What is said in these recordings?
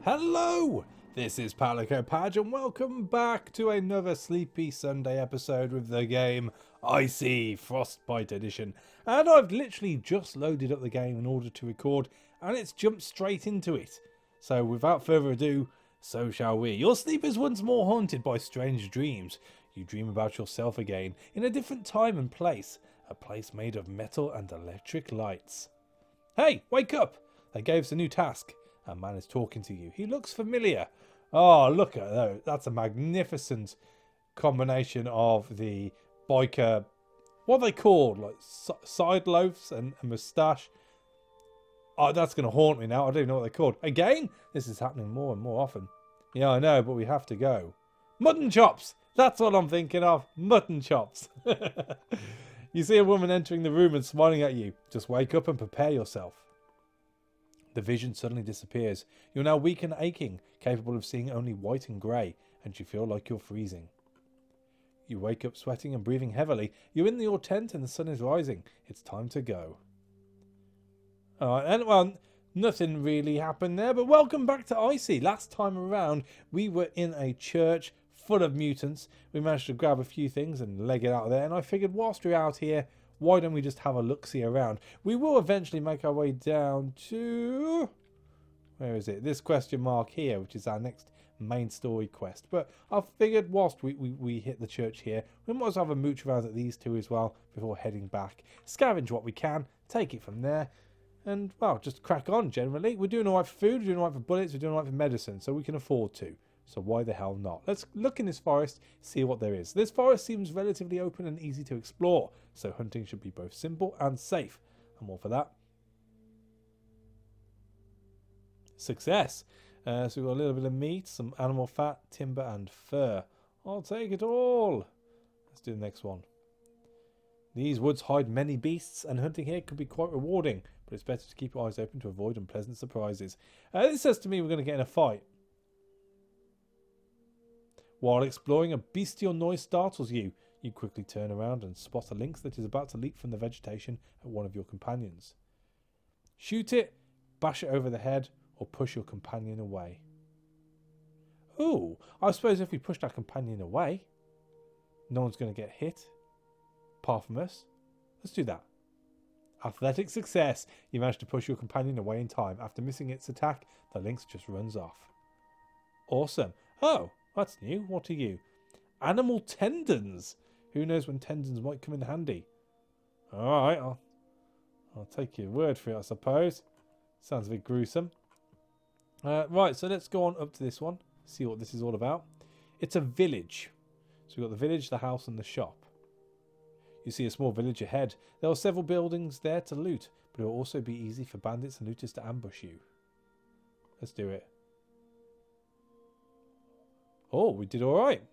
Hello! This is Palico Padge and welcome back to another sleepy Sunday episode with the game ICY Frostbite Edition. And I've literally just loaded up the game in order to record and it's jumped straight into it. So without further ado, so shall we. Your sleep is once more haunted by strange dreams. You dream about yourself again in a different time and place. A place made of metal and electric lights. Hey, wake up! They gave us a new task. A man is talking to you. He looks familiar. Oh, look at that. That's a magnificent combination of the biker... What are they called? Like side loafs and a moustache. Oh, that's going to haunt me now. I don't even know what they're called. Again? This is happening more and more often. Yeah, I know, but we have to go. Mutton chops! That's what I'm thinking of. Mutton chops. You see a woman entering the room and smiling at you. Just wake up and prepare yourself. The vision suddenly disappears. You're now weak and aching, capable of seeing only white and grey, and you feel like you're freezing. You wake up sweating and breathing heavily. You're in your tent and the sun is rising. It's time to go. Alright, and well, nothing really happened there, but welcome back to ICY. Last time around, we were in a church full of mutants. We managed to grab a few things and leg it out of there, and I figured whilst we're out here, why don't we just have a look-see around? We will eventually make our way down to... Where is it? This question mark here, which is our next main story quest. But I figured whilst we hit the church here, we might as well have a mooch around at these two as well before heading back. Scavenge what we can, take it from there, and, well, just crack on generally. We're doing alright for food, we're doing alright for bullets, we're doing alright for medicine, so we can afford to. So why the hell not? Let's look in this forest, see what there is. This forest seems relatively open and easy to explore, so hunting should be both simple and safe. I'm all for that. Success. So we've got a little bit of meat, some animal fat, timber and fur. I'll take it all. Let's do the next one. These woods hide many beasts and hunting here could be quite rewarding, but it's better to keep your eyes open to avoid unpleasant surprises. This says to me we're going to get in a fight. While exploring, a bestial noise startles you. You quickly turn around and spot a lynx that is about to leap from the vegetation at one of your companions. Shoot it, bash it over the head, or push your companion away. Ooh, I suppose if we pushed our companion away, no one's going to get hit, apart from us. Let's do that. Athletic success. You managed to push your companion away in time. After missing its attack, the lynx just runs off. Awesome. Oh. That's new. What are you? Animal tendons. Who knows when tendons might come in handy? Alright, I'll take your word for it, I suppose. Sounds a bit gruesome. Right, so let's go on up to this one. See what this is all about. It's a village. So we've got the village, the house and the shop. You see a small village ahead. There are several buildings there to loot, but it will also be easy for bandits and looters to ambush you. Let's do it. Oh, we did alright.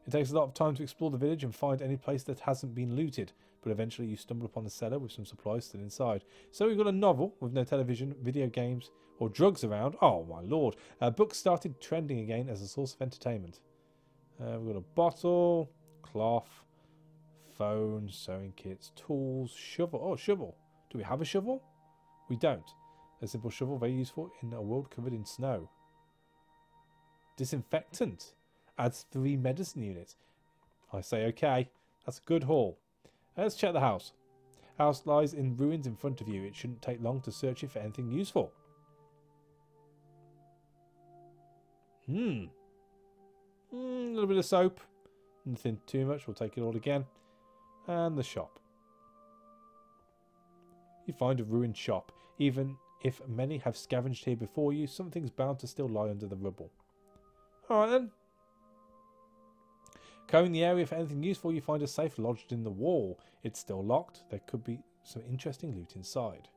It takes a lot of time to explore the village and find any place that hasn't been looted, but eventually you stumble upon a cellar with some supplies still inside. So we've got a novel with no television, video games, or drugs around. Oh my lord. Books started trending again as a source of entertainment. We've got a bottle, cloth, phone, sewing kits, tools, shovel. Oh, shovel. Do we have a shovel? We don't. A simple shovel, very useful in a world covered in snow. Disinfectant. Adds 3 medicine units. I say okay. That's a good haul. Let's check the house. House lies in ruins in front of you. It shouldn't take long to search it for anything useful. A little bit of soap. Nothing too much. We'll take it all again. And the shop. You find a ruined shop. Even if many have scavenged here before you, something's bound to still lie under the rubble. Alright then. Combing the area for anything useful, you find a safe lodged in the wall. It's still locked. There could be some interesting loot inside.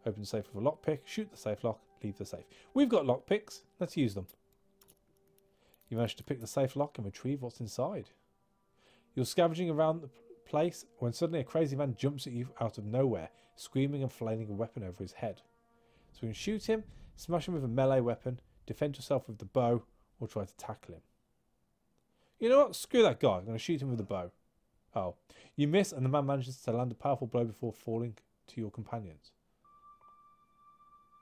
Open the safe with a lockpick, shoot the safe lock, leave the safe. We've got lockpicks. Let's use them. You manage to pick the safe lock and retrieve what's inside. You're scavenging around the place when suddenly a crazy man jumps at you out of nowhere, screaming and flailing a weapon over his head. So you can shoot him, smash him with a melee weapon, defend yourself with the bow, or try to tackle him. You know what? Screw that guy. I'm going to shoot him with a bow. Oh. You miss and the man manages to land a powerful blow before falling to your companions.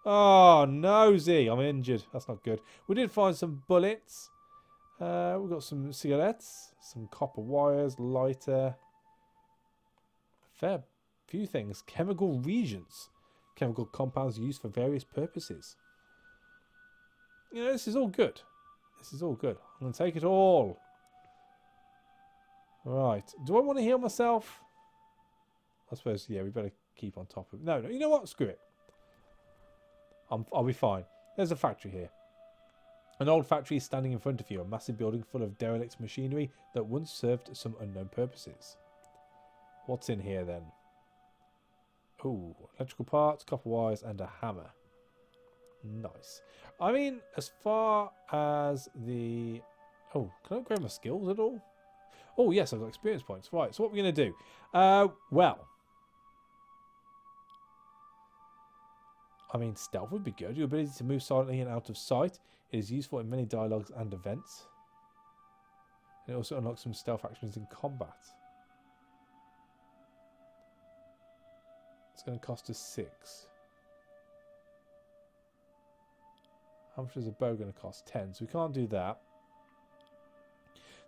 Oh, nosy. I'm injured. That's not good. We did find some bullets. We've got some cigarettes, some copper wires, lighter. Fair few things. Chemical reagents. Chemical compounds used for various purposes. You know, this is all good. This is all good. I'm going to take it all. Right. Do I want to heal myself? I suppose, yeah, we better keep on top of it. No, you know what? Screw it. I'll be fine. There's a factory here. An old factory is standing in front of you. A massive building full of derelict machinery that once served some unknown purposes. What's in here then? Ooh, electrical parts, copper wires, and a hammer. Nice. I mean, as far as the... Oh, can I upgrade my skills at all? Oh, yes, I've got experience points. Right, so what are we going to do? Well... I mean, stealth would be good. Your ability to move silently and out of sight. It is useful in many dialogues and events. And it also unlocks some stealth actions in combat. It's going to cost us 6. How much is a bow going to cost? 10. So we can't do that.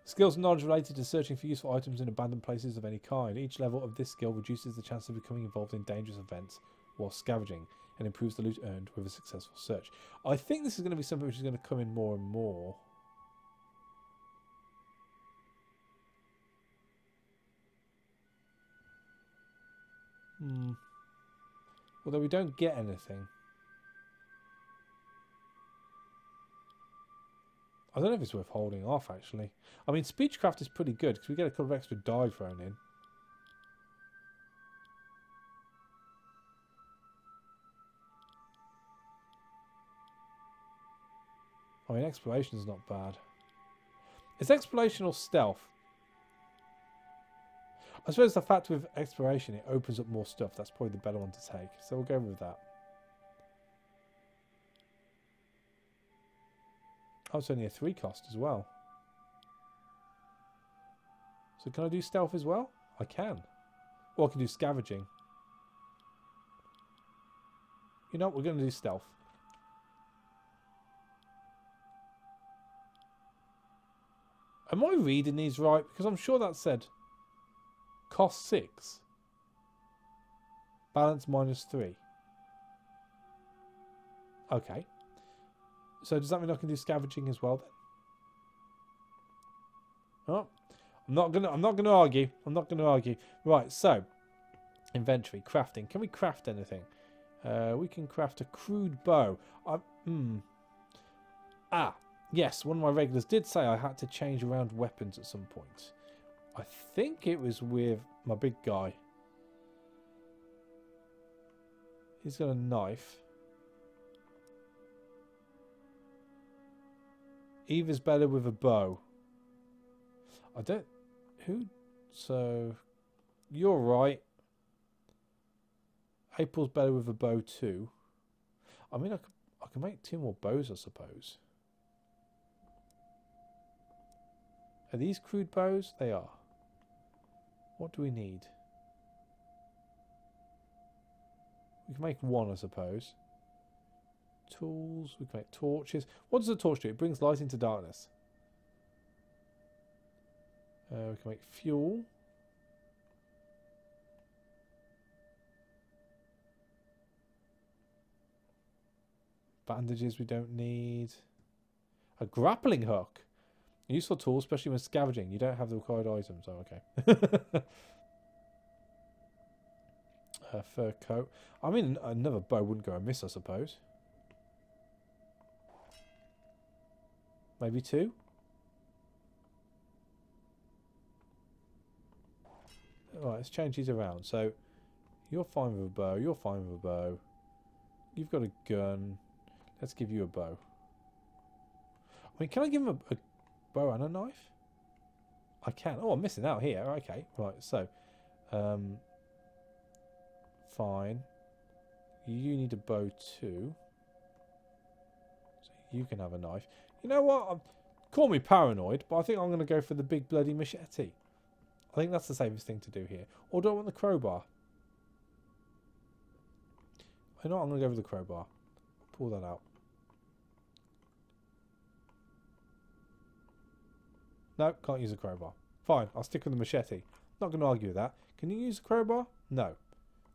Skills and knowledge related to searching for useful items in abandoned places of any kind. Each level of this skill reduces the chance of becoming involved in dangerous events while scavenging, and improves the loot earned with a successful search. I think this is going to be something which is going to come in more and more. Although we don't get anything. I don't know if it's worth holding off, actually. I mean, Speechcraft is pretty good, because we get a couple of extra die thrown in. I mean, exploration is not bad. Is exploration or stealth? I suppose the fact with exploration, it opens up more stuff. That's probably the better one to take. So we'll go with that. Oh, it's only a 3 cost as well. So can I do stealth as well? I can. Or I can do scavenging. You know what? We're going to do stealth. Am I reading these right? Because I'm sure that said cost 6. Balance -3. Okay. So does that mean I can do scavenging as well then? Oh, I'm not gonna argue. I'm not gonna argue. Right, so inventory, crafting. Can we craft anything? We can craft a crude bow. Yes, one of my regulars did say I had to change around weapons at some point. I think it was with my big guy. He's got a knife. Eva's better with a bow. I don't... Who... So... You're right. April's better with a bow too. I mean, I can make 2 more bows, I suppose. Are these crude bows? They are. What do we need? We can make 1, I suppose. Tools. We can make torches. What does a torch do? It brings light into darkness. We can make fuel. Bandages we don't need. A grappling hook. A useful tool, especially when scavenging. You don't have the required items. Oh, okay. Fur coat. I mean, another bow wouldn't go amiss, I suppose. Maybe 2? Alright, let's change these around. So, you're fine with a bow. You're fine with a bow. You've got a gun. Let's give you a bow. I mean, can I give him a bow and a knife? I can. Oh, I'm missing out here. Okay, right. So, fine. You need a bow too. So you can have a knife. You know what? Call me paranoid, but I think I'm going to go for the big bloody machete. I think that's the safest thing to do here. Or do I want the crowbar? I know I'm going to go with the crowbar. Pull that out. No, can't use a crowbar. Fine, I'll stick with the machete. Not going to argue with that. Can you use a crowbar? No.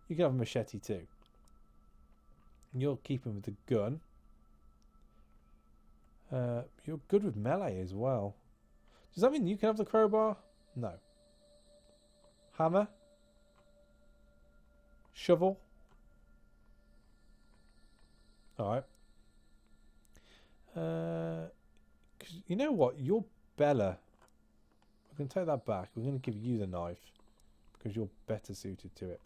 You can have a machete too. You're keeping with the gun. You're good with melee as well. Does that mean you can have the crowbar? No. Hammer? Shovel? Alright. You know what? You're Bella. We're going to take that back. We're going to give you the knife. Because you're better suited to it.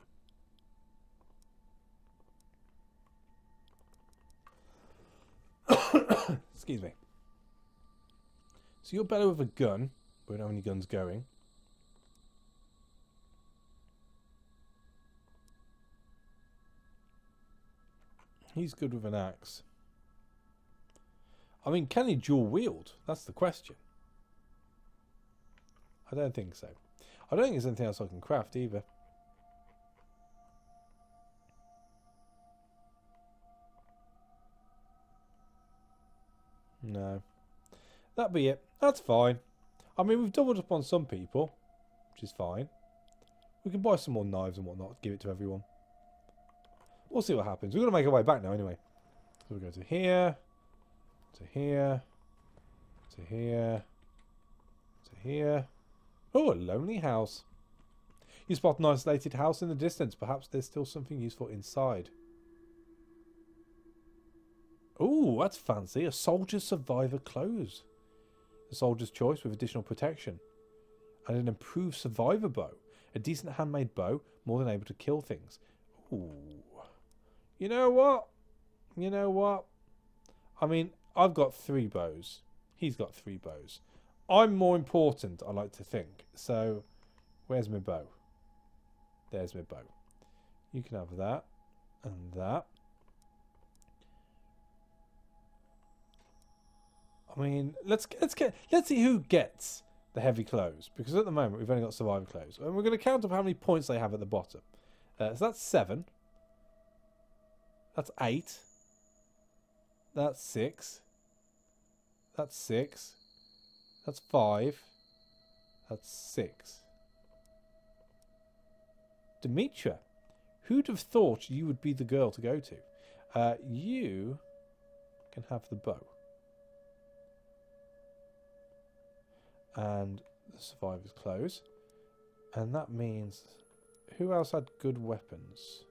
Excuse me. So you're better with a gun. We don't have any guns going. He's good with an axe. I mean, can he dual wield? That's the question. I don't think so. I don't think there's anything else I can craft either. No. That'd be it. That's fine. I mean, we've doubled up on some people, which is fine. We can buy some more knives and whatnot, give it to everyone. We'll see what happens. We're going to make our way back now anyway. So we go to here, to here, to here, to here. Oh, a lonely house. You spot an isolated house in the distance. Perhaps there's still something useful inside. Oh, that's fancy. A soldier's survivor clothes. A soldier's choice with additional protection. And an improved survivor bow. A decent handmade bow, more than able to kill things. Ooh. You know what? You know what? I mean, I've got 3 bows. He's got 3 bows. I'm more important, I like to think. So, where's my bow? There's my bow. You can have that and that. I mean, let's see who gets the heavy clothes, because at the moment we've only got survivor clothes, and we're going to count up how many points they have at the bottom. So that's 7. That's 8. That's 6. That's 6. That's 5. That's 6. Demetra, who'd have thought you would be the girl to go to? You can have the bow. And the survivor's clothes. And that means... who else had good weapons?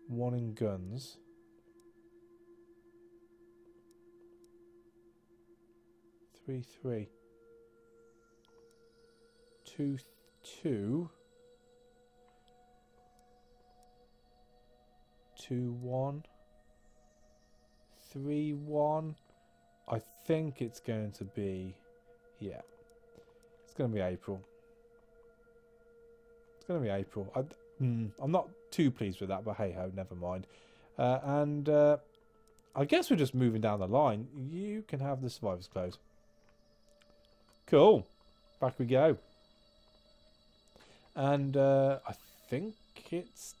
One in guns. 3, 3. 2, 2. 2, 1. 3, 1. I think it's going to be... yeah. It's going to be April. It's going to be April. I'm not too pleased with that, but hey-ho, never mind. I guess we're just moving down the line. You can have the survivor's clothes. Cool. Back we go. And I think it's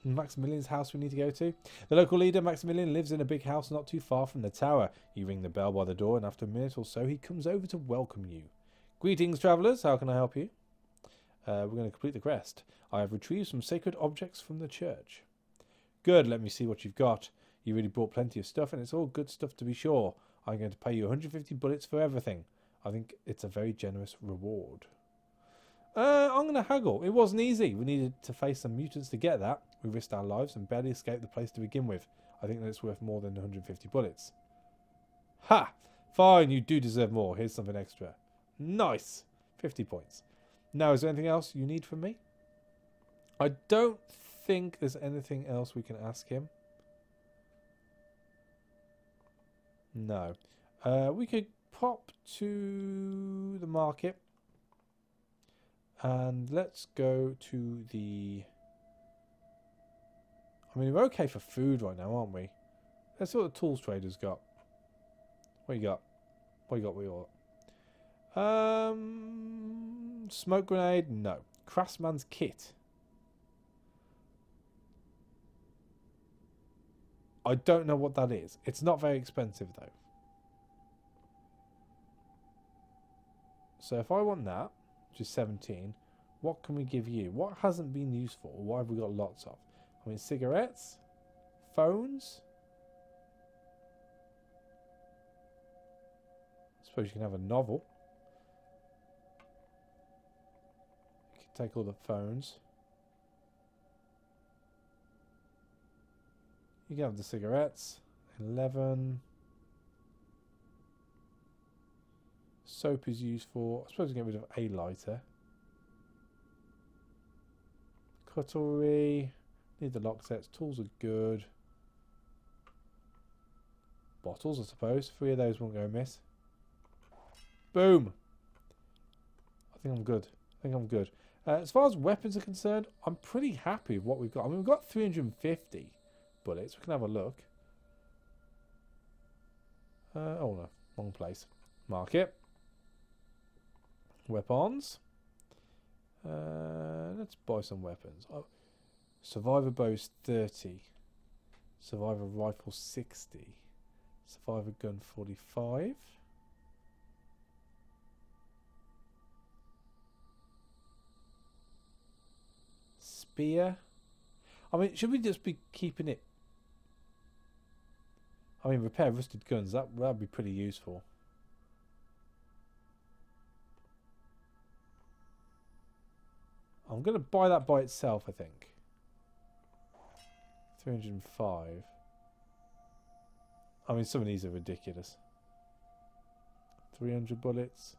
Maximilians House we need to go to. The local leader, Maximilian, lives in a big house not too far from the tower. You ring the bell by the door, and after a minute or so, he comes over to welcome you. Greetings, travellers. How can I help you? We're going to complete the quest. I have retrieved some sacred objects from the church. Good. Let me see what you've got. You really brought plenty of stuff, and it's all good stuff to be sure. I'm going to pay you 150 bullets for everything. I think it's a very generous reward. I'm going to haggle. It wasn't easy. We needed to face some mutants to get that. We risked our lives and barely escaped the place to begin with. I think that it's worth more than 150 bullets. Ha! Fine, you do deserve more. Here's something extra. Nice! 50 points. Now, is there anything else you need from me? I don't think there's anything else we can ask him. No. We could pop to the market. And let's go to the... I mean, we're okay for food right now, aren't we? Let's see what the tools trader's got. What you got? What you got? What you got? Smoke grenade? No. Craftsman's kit. I don't know what that is. It's not very expensive though. So if I want that, which is 17, what can we give you? What hasn't been useful? What have we got lots of? I mean, cigarettes, phones. I suppose you can have a novel. You can take all the phones. You can have the cigarettes. 11. Soap is useful. I suppose we can get rid of a lighter. Cutlery. Need the lock sets. Tools are good. Bottles, I suppose. 3 of those won't go amiss. Boom. I think I'm good. As far as weapons are concerned, I'm pretty happy with what we've got. I mean, we've got 350 bullets. We can have a look. Oh no, wrong place. Mark it. Weapons. Let's buy some weapons. Oh, survivor bows 30. Survivor rifle 60. Survivor gun 45. Spear. I mean, should we just be keeping it? I mean, repair rusted guns. That'd be pretty useful. I'm going to buy that by itself, I think. 305. I mean, some of these are ridiculous. 300 bullets.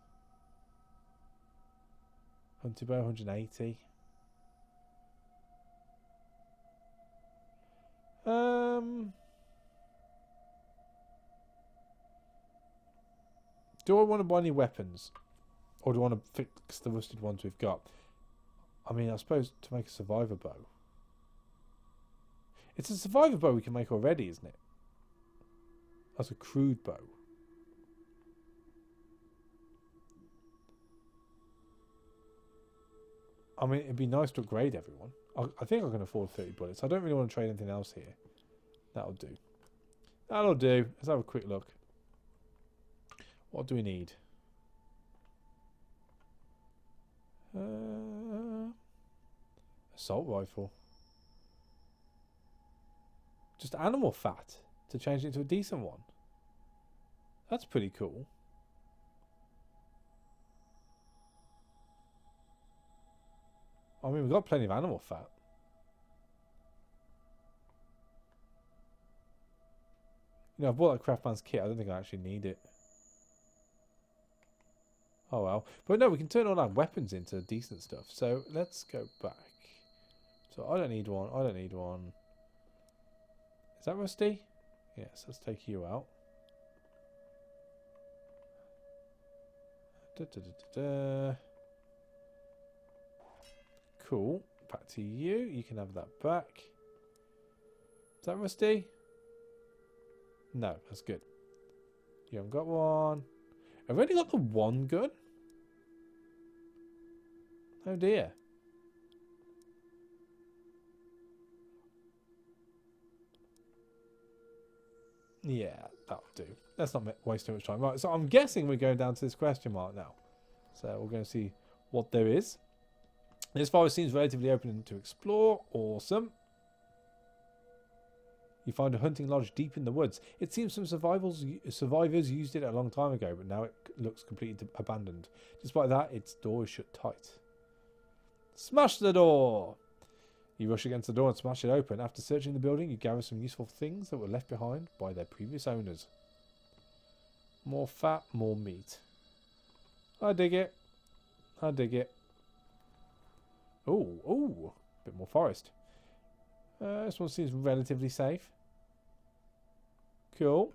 Hunter bow, 180. Do I want to buy any weapons? Or do I want to fix the rusted ones we've got? I mean, I suppose to make a survivor bow. It's a survivor bow we can make already, isn't it? That's a crude bow. I mean, it'd be nice to upgrade everyone. I think I can afford 30 bullets. I don't really want to trade anything else here. That'll do. That'll do. Let's have a quick look. What do we need? Assault rifle. Just animal fat to change it into a decent one. That's pretty cool. I mean, we've got plenty of animal fat. You know, I've bought that Craftman's kit. I don't think I actually need it. Oh well. But no, we can turn all our weapons into decent stuff. So let's go back. So I don't need one. I don't need one. Is that rusty? Yes, let's take you out. Cool. Back to you. You can have that back. Is that rusty? No, that's good. You haven't got one. I've only got the one gun. Oh dear. Yeah, that'll do. Let's not waste too much time. Right, so I'm guessing we're going down to this question mark now. So we're going to see what there is. This forest seems relatively open to explore. Awesome. You find a hunting lodge deep in the woods. It seems some survivors used it a long time ago, but now it looks completely abandoned. Despite that, its door is shut tight. Smash the door! You rush against the door and smash it open. After searching the building, you gather some useful things that were left behind by their previous owners. More fat, more meat. I dig it. I dig it. Oh, oh, a bit more forest. This one seems relatively safe. Cool.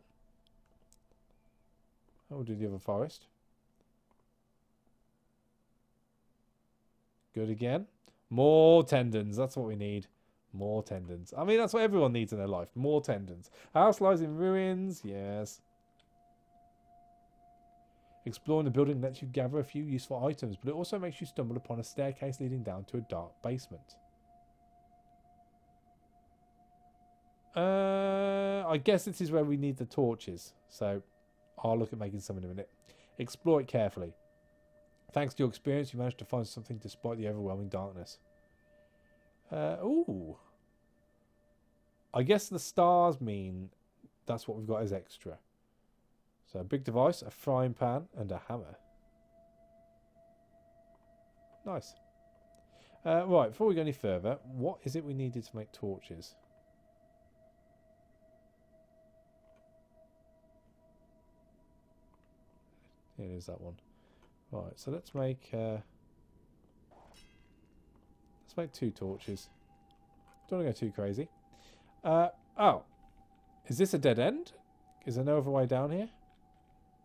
I will do the other forest. Good again. More tendons. That's what we need. More tendons. I mean, that's what everyone needs in their life. More tendons. House lies in ruins. Yes. Exploring the building lets you gather a few useful items, but it also makes you stumble upon a staircase leading down to a dark basement. I guess this is where we need the torches, so I'll look at making some in a minute. Explore it carefully. Thanks to your experience, you managed to find something despite the overwhelming darkness. Ooh. I guess the stars mean that's what we've got as extra. So a big device, a frying pan, and a hammer. Nice. Right, before we go any further, what is it we needed to make torches? Here is that one. Right, so let's make 2 torches. Don't want to go too crazy. Oh, is this a dead end? Is there no other way down here?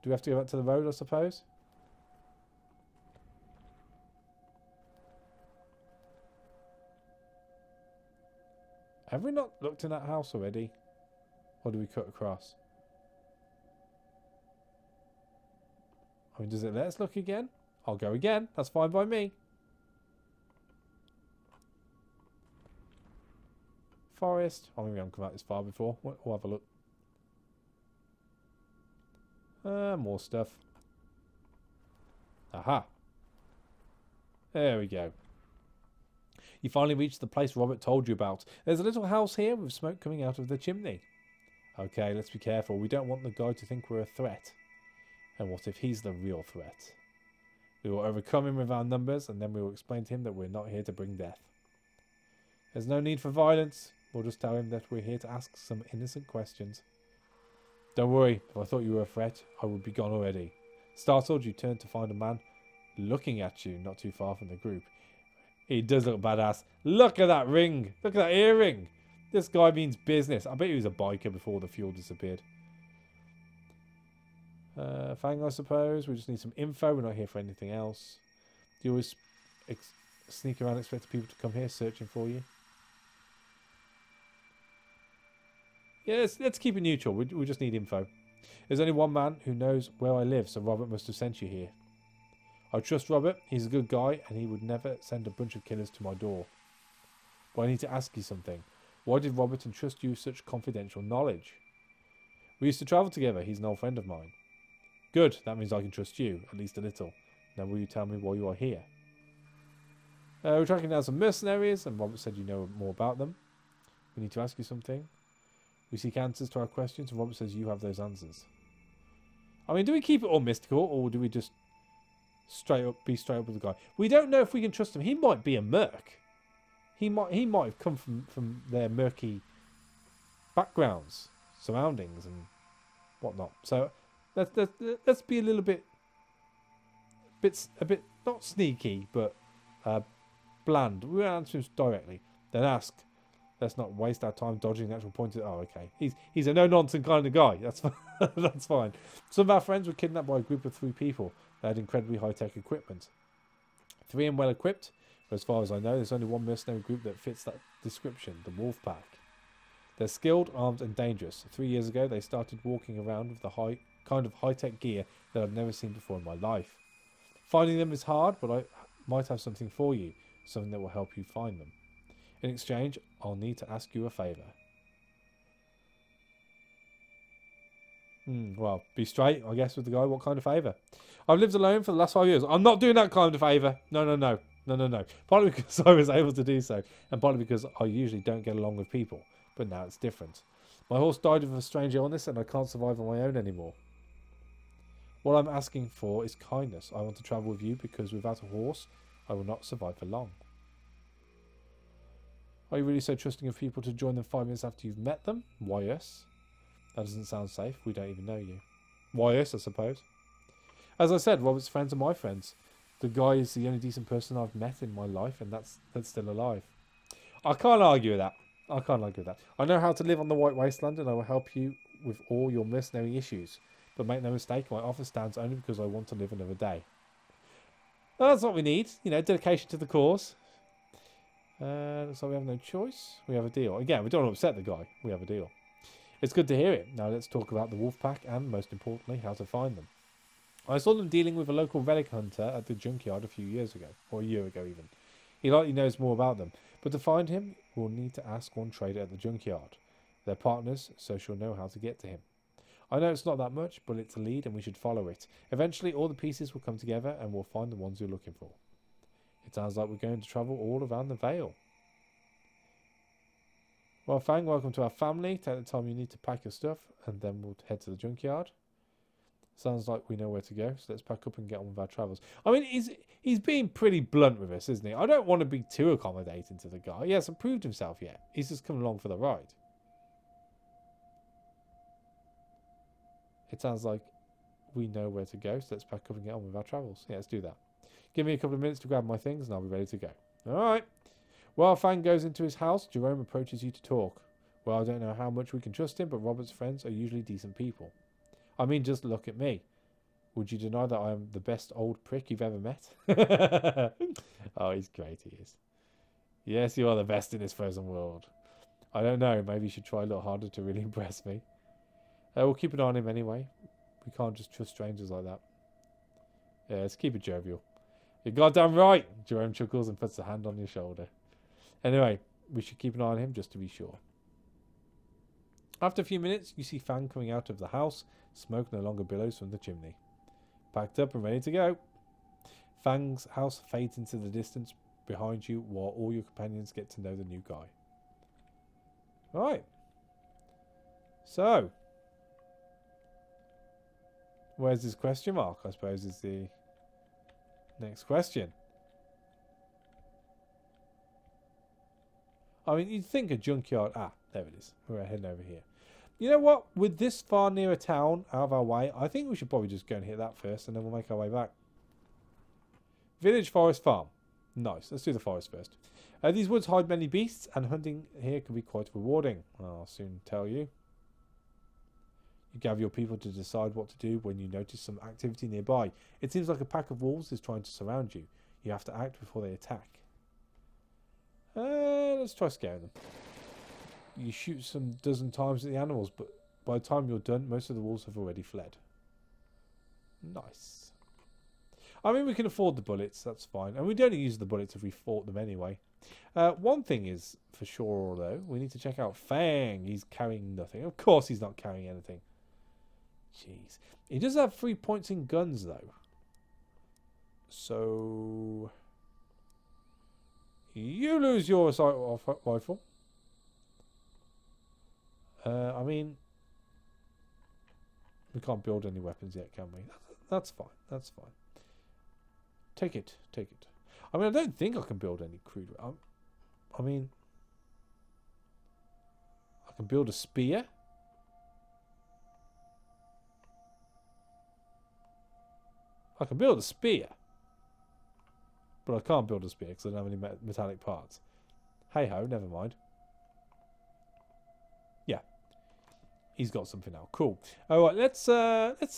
Do we have to go back to the road, I suppose? Have we not looked in that house already? Or do we cut across? I mean, does it let us look again? I'll go again. That's fine by me. Forest. I mean, we haven't come out this far before. We'll have a look. More stuff. Aha. There we go. You finally reached the place Robert told you about. There's a little house here with smoke coming out of the chimney. Okay, let's be careful. We don't want the guy to think we're a threat. And what if he's the real threat? We will overcome him with our numbers, and then we will explain to him that we're not here to bring death. There's no need for violence. We'll just tell him that we're here to ask some innocent questions. Don't worry, if I thought you were a threat, I would be gone already. Startled, you turned to find a man looking at you not too far from the group. He does look badass. Look at that ring. Look at that earring. This guy means business. I bet he was a biker before the fuel disappeared. Fang, I suppose. We just need some info. We're not here for anything else. Do you always sneak around expecting people to come here searching for you? Yeah, let's keep it neutral. We just need info. There's only one man who knows where I live, so Robert must have sent you here. I trust Robert. He's a good guy, and he would never send a bunch of killers to my door. But I need to ask you something. Why did Robert entrust you with such confidential knowledge? We used to travel together. He's an old friend of mine. Good. That means I can trust you, at least a little. Now will you tell me why you are here? We're tracking down some mercenaries, and Robert said you know more about them. We need to ask you something. We seek answers to our questions, and Robert says you have those answers. I mean, do we keep it all mystical, or do we just be straight up with the guy? We don't know if we can trust him. He might be a merc. He might have come from their murky backgrounds, surroundings, and whatnot. So let's be a little bit not sneaky, but bland. We won't answer him directly. Then ask. Let's not waste our time dodging the actual point. Oh, okay. He's a no-nonsense kind of guy. That's fine. That's fine. Some of our friends were kidnapped by a group of 3 people. They had incredibly high-tech equipment. 3 and well-equipped. But as far as I know, there's only one mercenary group that fits that description, the Wolfpack. They're skilled, armed, and dangerous. 3 years ago, they started walking around with the kind of high-tech gear that I've never seen before in my life. Finding them is hard, but I might have something for you. Something that will help you find them. In exchange, I'll need to ask you a favour. Well, be straight, I guess, with the guy. What kind of favour? I've lived alone for the last 5 years. I'm not doing that kind of favour. No. Partly because I was able to do so, and partly because I usually don't get along with people. But now it's different. My horse died of a strange illness, and I can't survive on my own anymore. What I'm asking for is kindness. I want to travel with you because without a horse, I will not survive for long. Are you really so trusting of people to join them 5 minutes after you've met them? Why us? That doesn't sound safe. We don't even know you. Why us, I suppose? As I said, Robert's friends are my friends. The guy is the only decent person I've met in my life, and that's still alive. I can't argue with that. I know how to live on the White Wasteland, and I will help you with all your mercenary issues. But make no mistake, my offer stands only because I want to live another day. Well, that's what we need. You know, dedication to the cause. Looks like we have no choice. We have a deal. Again, we don't want to upset the guy. We have a deal. It's good to hear it. Now let's talk about the Wolfpack and, most importantly, how to find them. I saw them dealing with a local relic hunter at the Junkyard a few years ago, or a year ago even. He likely knows more about them, but to find him, we'll need to ask one trader at the Junkyard. They're partners, so she'll know how to get to him. I know it's not that much, but it's a lead and we should follow it. Eventually all the pieces will come together and we'll find the ones you're looking for. It sounds like we're going to travel all around the Vale. Well, Fang, welcome to our family. Take the time you need to pack your stuff and then we'll head to the Junkyard. Sounds like we know where to go, so let's pack up and get on with our travels. I mean, he's being pretty blunt with us, isn't he? I don't want to be too accommodating to the guy. He hasn't proved himself yet. He's just come along for the ride. It sounds like we know where to go, so let's pack up and get on with our travels. Yeah, let's do that. Give me a couple of minutes to grab my things and I'll be ready to go. Alright. While Fang goes into his house, Jerome approaches you to talk. Well, I don't know how much we can trust him, but Robert's friends are usually decent people. I mean, just look at me. Would you deny that I am the best old prick you've ever met? Oh, he's great, he is. Yes, you are the best in this frozen world. I don't know, maybe you should try a little harder to really impress me. We'll keep an eye on him anyway. We can't just trust strangers like that. Yeah, let's keep it jovial. You're goddamn right! Jerome chuckles and puts a hand on your shoulder. Anyway, we should keep an eye on him just to be sure. After a few minutes, you see Fang coming out of the house. Smoke no longer billows from the chimney. Packed up and ready to go. Fang's house fades into the distance behind you while all your companions get to know the new guy. Right. So, where's this question mark, I suppose, is the next question. I mean, you'd think a junkyard... Ah, there it is. We're heading over here. You know what? With this far near a town out of our way, I think we should probably just go and hit that first and then we'll make our way back. Village, forest, farm. Nice. Let's do the forest first. These woods hide many beasts and hunting here can be quite rewarding. I'll soon tell you. You gather your people to decide what to do when you notice some activity nearby. It seems like a pack of wolves is trying to surround you. You have to act before they attack. Let's try scaring them. You shoot some dozen times at the animals, but by the time you're done, most of the wolves have already fled. Nice. I mean, we can afford the bullets, that's fine. And we'd only use the bullets if we fought them anyway. One thing is for sure, though, we need to check out Fang. He's carrying nothing. Of course he's not carrying anything. Jeez. He does have 3 points in guns, though. So... you lose your assault rifle. I mean, we can't build any weapons yet, can we? That's fine. That's fine. Take it. Take it. I mean, I don't think I can build any crude... I mean... I can build a spear. I can build a spear. But I can't build a spear because I don't have any metallic parts. Hey ho, never mind. Yeah. He's got something now. Cool. Alright, let's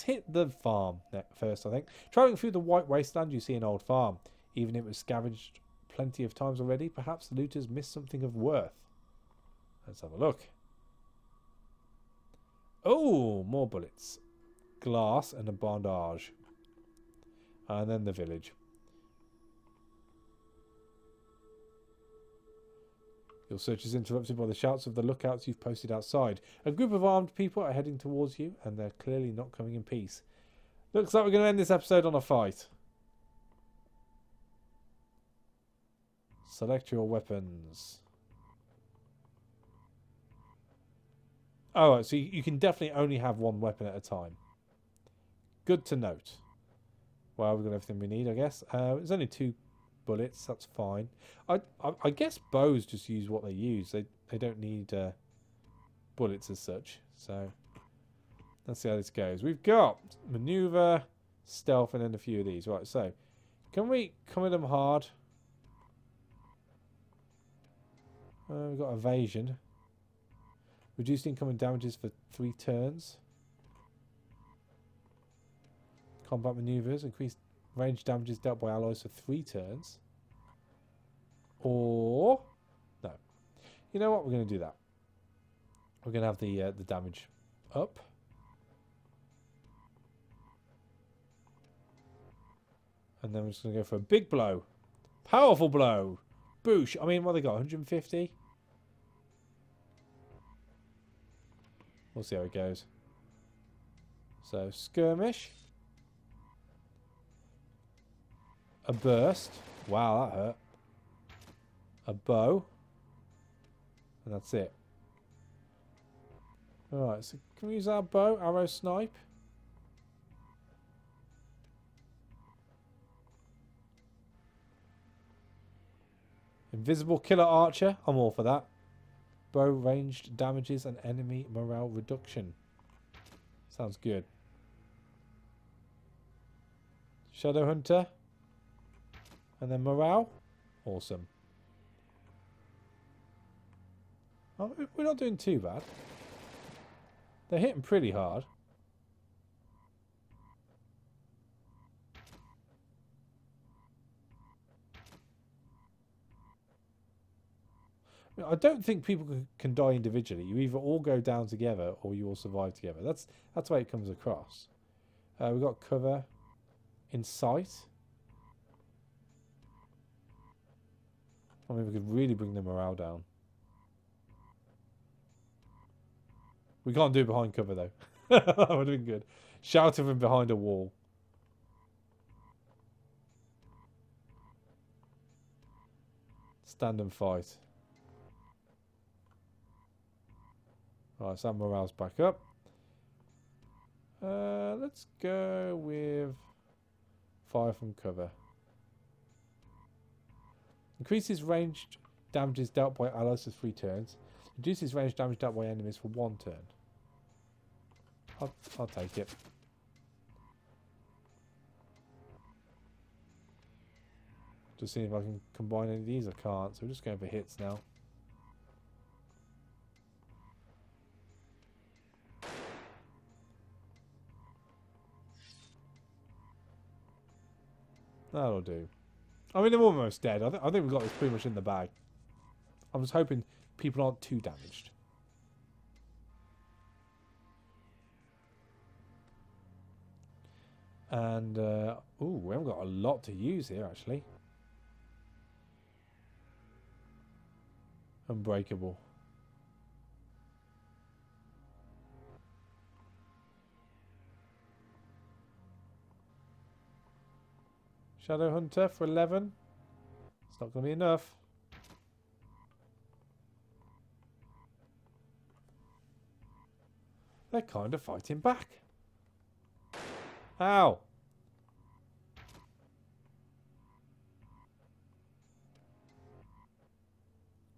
hit the farm first, I think. Travelling through the White Wasteland, you see an old farm. Even if it was scavenged plenty of times already, perhaps the looters missed something of worth. Let's have a look. Oh, more bullets. Glass and a bandage. And then the village. Your search is interrupted by the shouts of the lookouts you've posted outside. A group of armed people are heading towards you, and they're clearly not coming in peace. Looks like we're going to end this episode on a fight. Select your weapons. Alright, so you can definitely only have one weapon at a time. Good to note. Well, we've got everything we need, I guess. There's only 2 bullets, that's fine. I guess bows just use what they use. They don't need bullets as such. So let's see how this goes. We've got maneuver, stealth, and then a few of these. Right, so can we come at them hard? We've got evasion. Reduced incoming damages for 3 turns. Combat maneuvers. Increased range damages dealt by allies for 3 turns. Or... no. You know what? We're going to do that. We're going to have the damage up. And then we're just going to go for a big blow. Powerful blow. Boosh. I mean, what they got? 150? We'll see how it goes. So, skirmish. A burst. Wow, that hurt. A bow. And that's it. Alright, so can we use our bow? Arrow snipe. Invisible killer archer. I'm all for that. Bow ranged damages and enemy morale reduction. Sounds good. Shadow hunter. And then morale. Awesome. Oh, we're not doing too bad. They're hitting pretty hard. I don't think people can die individually. You either all go down together or you all survive together. That's the way it comes across. We've got cover in sight. I mean, we could really bring the morale down. We can't do it behind cover, though. That would have been good. Shout from behind a wall. Stand and fight. Right, so morale's back up. Let's go with fire from cover. Increases ranged damages dealt by allies for 3 turns. Reduces range damage dealt by enemies for 1 turn. I'll take it. Just seeing if I can combine any of these. I can't, so we're just going for hits now. That'll do. I mean, they're almost dead. I think we've got this pretty much in the bag. I was hoping people aren't too damaged. And, ooh, we haven't got a lot to use here, actually. Unbreakable. Shadow Hunter for 11. It's not going to be enough. They're kind of fighting back. Ow.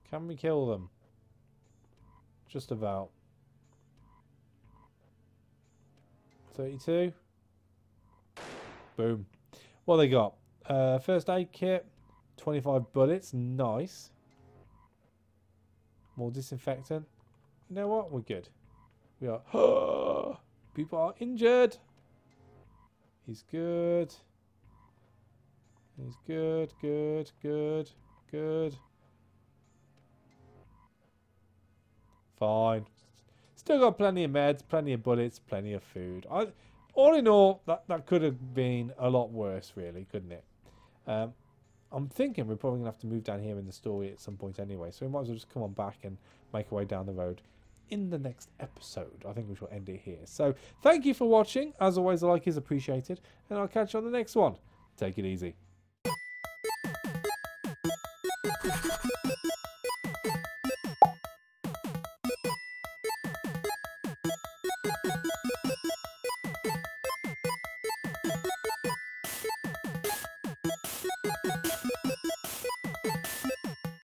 Can we kill them? Just about. 32. Boom. What they got? First aid kit. 25 bullets. Nice. More disinfectant. You know what? We're good. We are. People are injured. He's good. He's good, good, good, good. Fine. Still got plenty of meds, plenty of bullets, plenty of food. All in all, that could have been a lot worse, really, couldn't it? I'm thinking we're probably going to have to move down here in the story at some point anyway, so we might as well just come on back and make our way down the road in the next episode. I think we shall end it here. So, thank you for watching. As always, a like is appreciated, and I'll catch you on the next one. Take it easy.